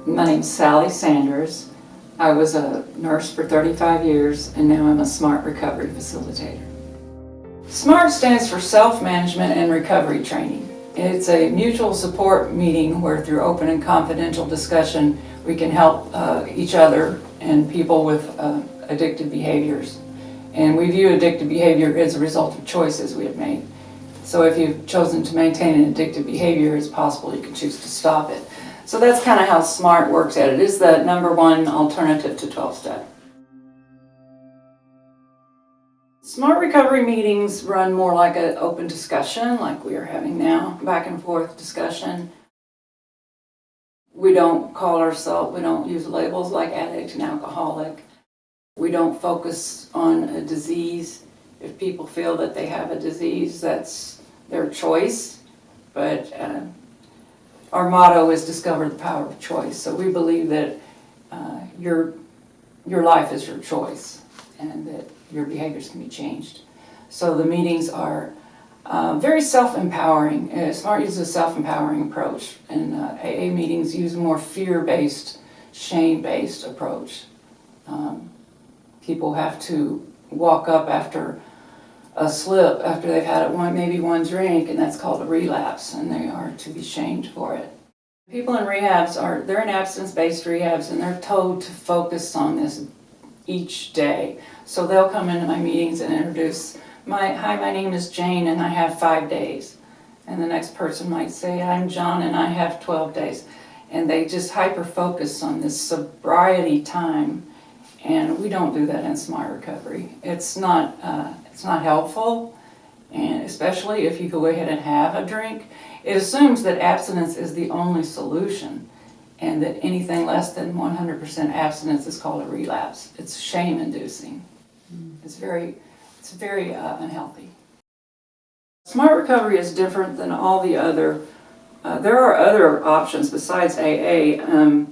My name's Sally Sanders. I was a nurse for 35 years and now I'm a SMART recovery facilitator. SMART stands for Self-Management and Recovery Training. It's a mutual support meeting where through open and confidential discussion we can help each other and people with addictive behaviors. And we view addictive behavior as a result of choices we have made. So if you've chosen to maintain an addictive behavior, it's possible you can choose to stop it. So that's kind of how SMART works at it. It's the #1 alternative to 12-step. SMART recovery meetings run more like an open discussion, like we are having now, back and forth discussion. We don't we don't use labels like addict and alcoholic. We don't focus on a disease. If people feel that they have a disease, that's their choice. But our motto is discover the power of choice. So we believe that your life is your choice and that your behaviors can be changed. So the meetings are very self-empowering. SMART uses a self-empowering approach, and AA meetings use a more fear-based, shame-based approach. People have to walk up after a slip, after they've had maybe one drink, and that's called a relapse, and they are to be shamed for it. People in rehabs they're in abstinence-based rehabs, and they're told to focus on this each day. So they'll come into my meetings and introduce, hi, my name is Jane and I have 5 days. And the next person might say, I'm John and I have 12 days. And they just hyper-focus on this sobriety time. And we don't do that in SMART recovery. It's not helpful, and especially if you go ahead and have a drink. It assumes that abstinence is the only solution, and that anything less than 100% abstinence is called a relapse. It's shame-inducing. It's very unhealthy. SMART recovery is different than all the other. There are other options besides AA.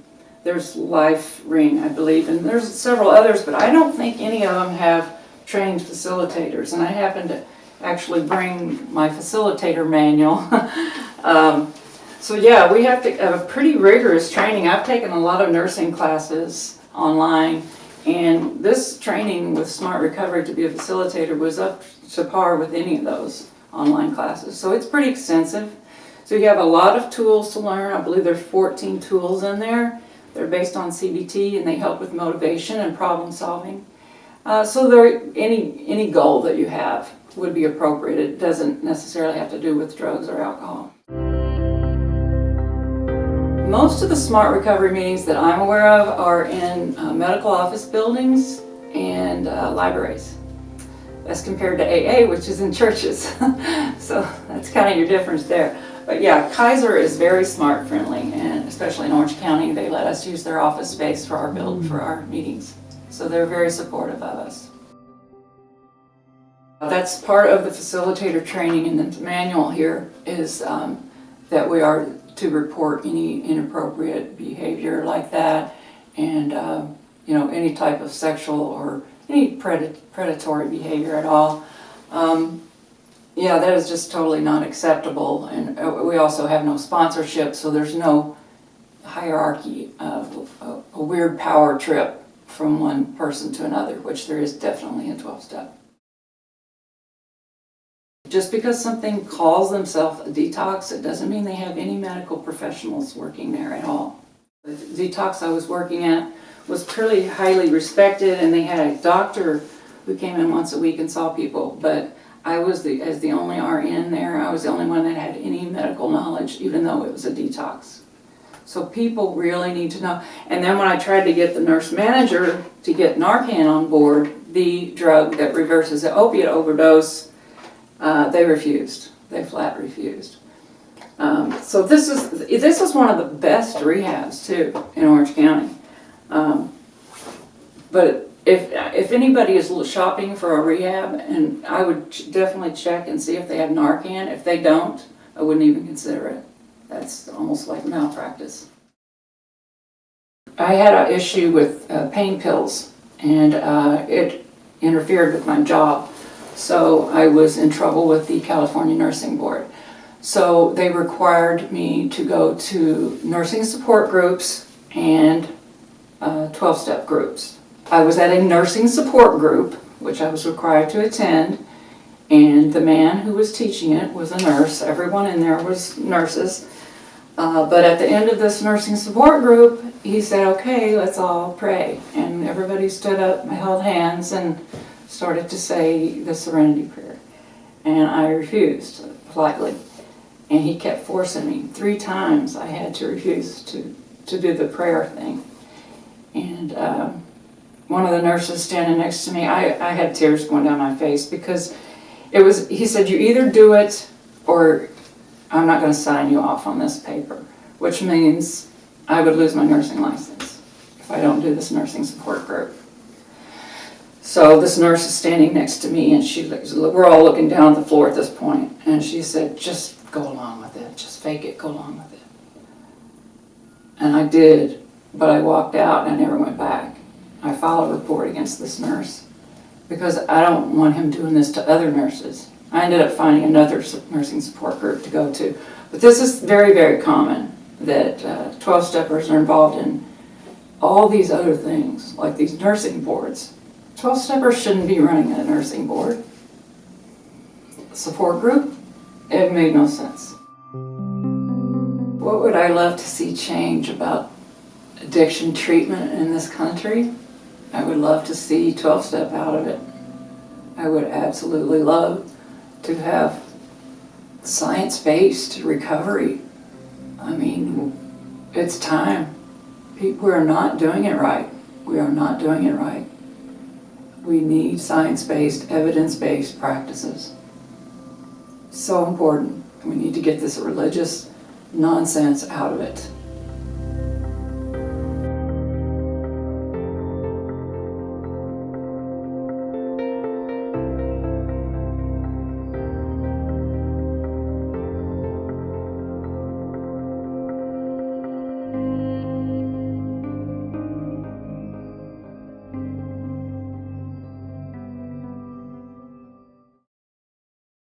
There's Life Ring, I believe, and there's several others, but I don't think any of them have trained facilitators. And I happen to actually bring my facilitator manual. So yeah, we have to have a pretty rigorous training. I've taken a lot of nursing classes online, and this training with SMART Recovery to be a facilitator was up to par with any of those online classes. So it's pretty extensive. So you have a lot of tools to learn. I believe there's 14 tools in there. They're based on CBT, and they help with motivation and problem solving. So any goal that you have would be appropriate. It doesn't necessarily have to do with drugs or alcohol. Most of the SMART recovery meetings that I'm aware of are in medical office buildings and libraries, as compared to AA, which is in churches. So that's kind of your difference there. But yeah, Kaiser is very SMART friendly, and especially in Orange County, they let us use their office space for our meetings. So they're very supportive of us. That's part of the facilitator training in the manual here, is that we are to report any inappropriate behavior like that, and any type of sexual or any predatory behavior at all. Yeah, that is just totally not acceptable, and we also have no sponsorship, so there's no hierarchy of a weird power trip from one person to another, which there is definitely in 12-step. Just because something calls themselves a detox, it doesn't mean they have any medical professionals working there at all. The detox I was working at was pretty highly respected, and they had a doctor who came in once a week and saw people, but I was as the only RN there, I was the only one that had any medical knowledge, even though it was a detox. So people really need to know. And then when I tried to get the nurse manager to get Narcan on board, the drug that reverses the opiate overdose, they refused. They flat refused. So this is one of the best rehabs too in Orange County. But if anybody is shopping for a rehab, and I would definitely check and see if they have Narcan. If they don't, I wouldn't even consider it. That's almost like malpractice. I had an issue with pain pills, and it interfered with my job. So I was in trouble with the California Nursing Board. So they required me to go to nursing support groups and 12-step groups. I was at a nursing support group, which I was required to attend, and the man who was teaching it was a nurse. Everyone in there was nurses. But at the end of this nursing support group, he said, okay, let's all pray. And everybody stood up, held hands, and started to say the Serenity Prayer. And I refused politely. And he kept forcing me. 3 times I had to refuse to do the prayer thing. And one of the nurses standing next to me, I had tears going down my face because he said, you either do it or I'm not going to sign you off on this paper, which means I would lose my nursing license if I don't do this nursing support group. So this nurse is standing next to me, and we're all looking down at the floor at this point, and she said, just go along with it, just fake it, go along with it. And I did, but I walked out and I never went back. I filed a report against this nurse because I don't want him doing this to other nurses. I ended up finding another nursing support group to go to. But this is very, very common that 12-steppers are involved in all these other things, like these nursing boards. 12-steppers shouldn't be running a nursing board. Support group, it made no sense. What would I love to see change about addiction treatment in this country? I would love to see 12-step out of it. I would absolutely love to have science-based recovery. I mean, it's time. People are not doing it right. We are not doing it right. We need science-based, evidence-based practices. So important. We need to get this religious nonsense out of it.